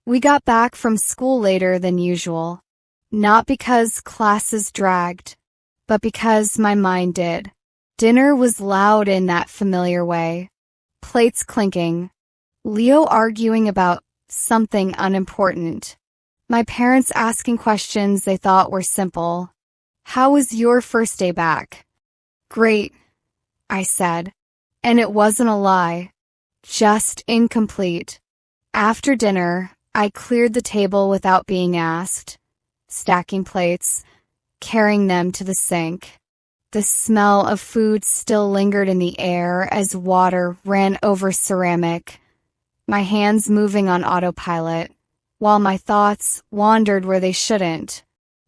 We got back from school later than usual. Not because classes dragged, but because my mind did. Dinner was loud in that familiar way. Plates clinking. Leo arguing about something unimportant. My parents asking questions they thought were simple. How was your first day back? Great, I said. And it wasn't a lie. Just incomplete. After dinner, I cleared the table without being asked, stacking plates, carrying them to the sink. The smell of food still lingered in the air as water ran over ceramic, my hands moving on autopilot, while my thoughts wandered where they shouldn't.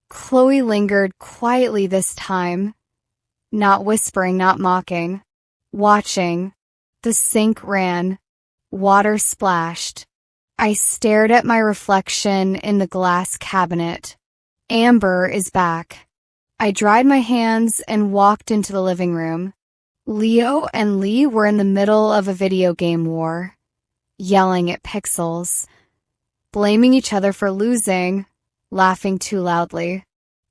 Chloe lingered quietly this time, not whispering, not mocking, watching. The sink ran, water splashed. I stared at my reflection in the glass cabinet. Amber is back. I dried my hands and walked into the living room. Leo and Lee were in the middle of a video game war, yelling at pixels, blaming each other for losing, laughing too loudly.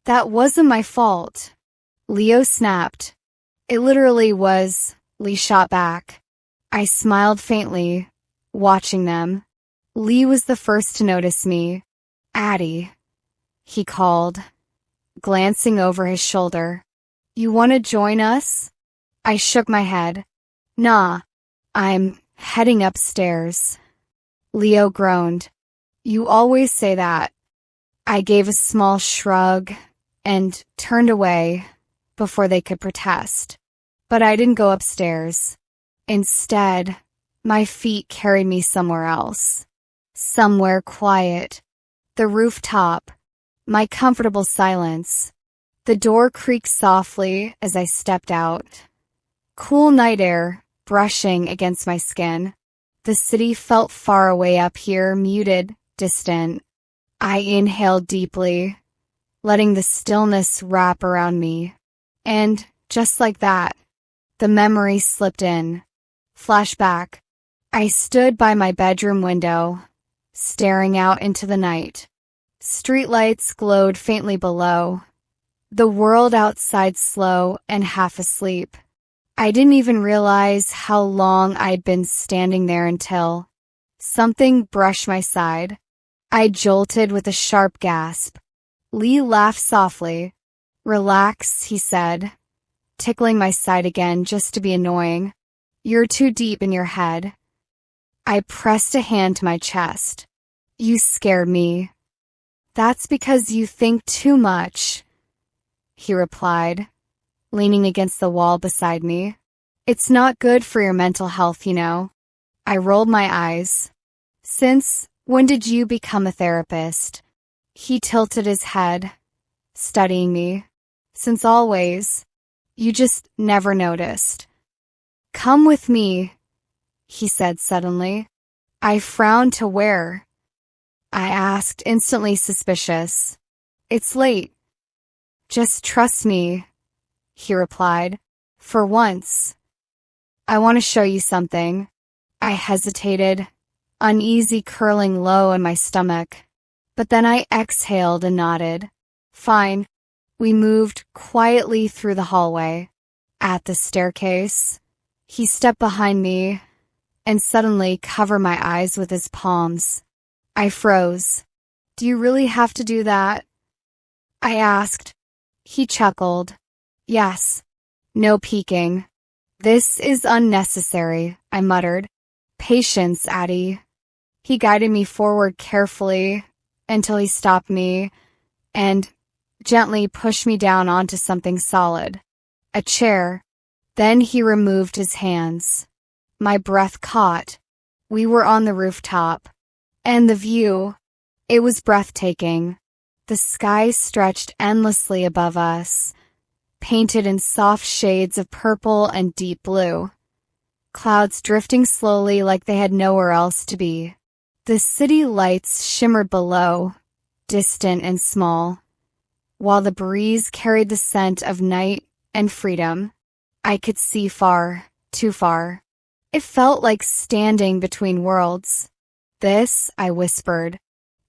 That wasn't my fault. Leo snapped. It literally was, Lee shot back. I smiled faintly, watching them. Lee was the first to notice me. Addie, he called, glancing over his shoulder. You want to join us? I shook my head. Nah, I'm heading upstairs. Leo groaned. You always say that. I gave a small shrug and turned away before they could protest. But I didn't go upstairs. Instead, my feet carried me somewhere else. Somewhere quiet. The rooftop. My comfortable silence. The door creaked softly as I stepped out. Cool night air brushing against my skin. The city felt far away up here, muted, distant. I inhaled deeply, letting the stillness wrap around me. And just like that, the memory slipped in. Flashback. I stood by my bedroom window, staring out into the night. Streetlights glowed faintly below. The world outside slow and half asleep. I didn't even realize how long I'd been standing there until something brushed my side. I jolted with a sharp gasp. Lee laughed softly. Relax, he said, tickling my side again just to be annoying. You're too deep in your head. I pressed a hand to my chest. You scared me. That's because you think too much, he replied, leaning against the wall beside me. It's not good for your mental health, you know. I rolled my eyes. Since when did you become a therapist? He tilted his head, studying me. Since always. You just never noticed. Come with me, he said suddenly. I frowned to where? I asked, instantly suspicious. It's late. Just trust me, he replied. For once. I want to show you something. I hesitated, uneasy curling low in my stomach. But then I exhaled and nodded. Fine. We moved quietly through the hallway. At the staircase, he stepped behind me and suddenly covered my eyes with his palms. I froze. Do you really have to do that? I asked. He chuckled. Yes. No peeking. This is unnecessary, I muttered. Patience, Addie. He guided me forward carefully until he stopped me and gently pushed me down onto something solid. A chair. Then he removed his hands. My breath caught. We were on the rooftop. And the view, it was breathtaking. The sky stretched endlessly above us, painted in soft shades of purple and deep blue. Clouds drifting slowly like they had nowhere else to be. The city lights shimmered below, distant and small, while the breeze carried the scent of night and freedom. I could see far, too far. It felt like standing between worlds. This, I whispered,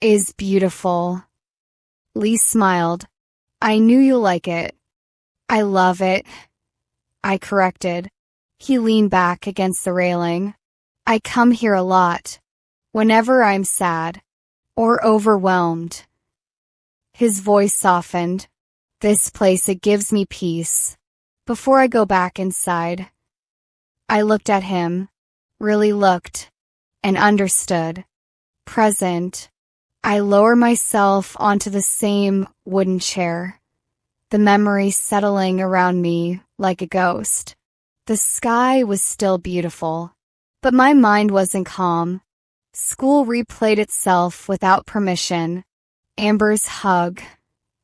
is beautiful. Lee smiled. I knew you'll like it. I love it, I corrected. He leaned back against the railing. I come here a lot, whenever I'm sad or overwhelmed. His voice softened. This place, it gives me peace. Before I go back inside. I looked at him, really looked, and understood. Present. I lower myself onto the same wooden chair, the memory settling around me like a ghost. The sky was still beautiful, but my mind wasn't calm. School replayed itself without permission. Amber's hug,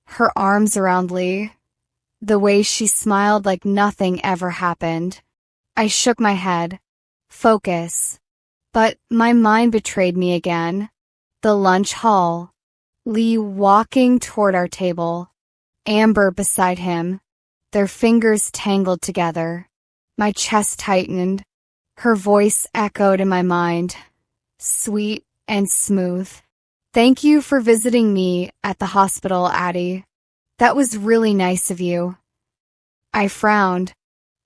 her arms around Lee, the way she smiled like nothing ever happened. I shook my head. Focus. But my mind betrayed me again. The lunch hall. Lee walking toward our table. Amber beside him. Their fingers tangled together. My chest tightened. Her voice echoed in my mind. Sweet and smooth. Thank you for visiting me at the hospital, Addie. That was really nice of you. I frowned.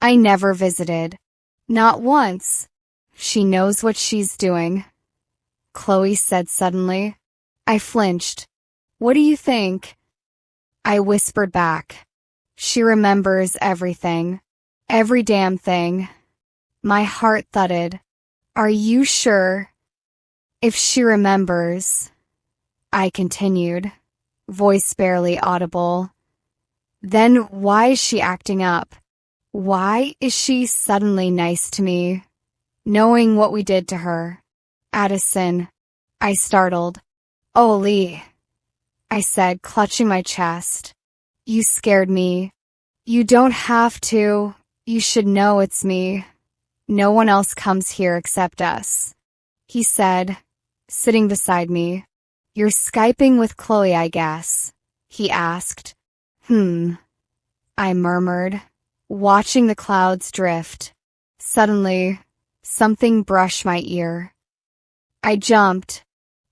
I never visited. Not once. She knows what she's doing. Chloe said suddenly. I flinched. What do you think? I whispered back. She remembers everything. Every damn thing. My heart thudded. Are you sure? If she remembers, I continued, voice barely audible. Then why is she acting up? Why is she suddenly nice to me, knowing what we did to her? Addison, I startled. Oh, Lee, I said, clutching my chest. You scared me. You don't have to. You should know it's me. No one else comes here except us. He said, sitting beside me. You're Skyping with Chloe, I guess, he asked. I murmured, watching the clouds drift. Suddenly, something brushed my ear. I jumped.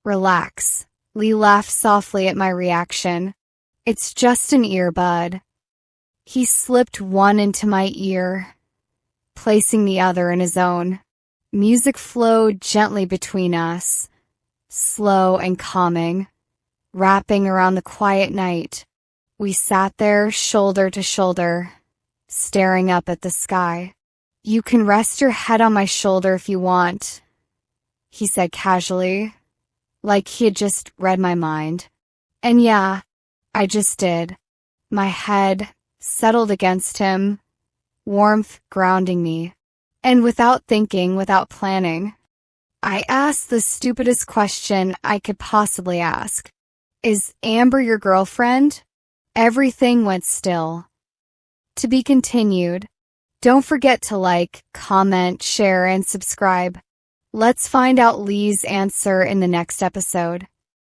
Relax. Lee laughed softly at my reaction. It's just an earbud. He slipped one into my ear, placing the other in his own. Music flowed gently between us, slow and calming, wrapping around the quiet night. We sat there shoulder to shoulder, staring up at the sky. You can rest your head on my shoulder if you want, he said casually, like he had just read my mind. And yeah, I just did. My head settled against him, warmth grounding me. And without thinking, without planning, I asked the stupidest question I could possibly ask. Is Amber your girlfriend? Everything went still. To be continued. Don't forget to like, comment, share, and subscribe. Let's find out Lee's answer in the next episode.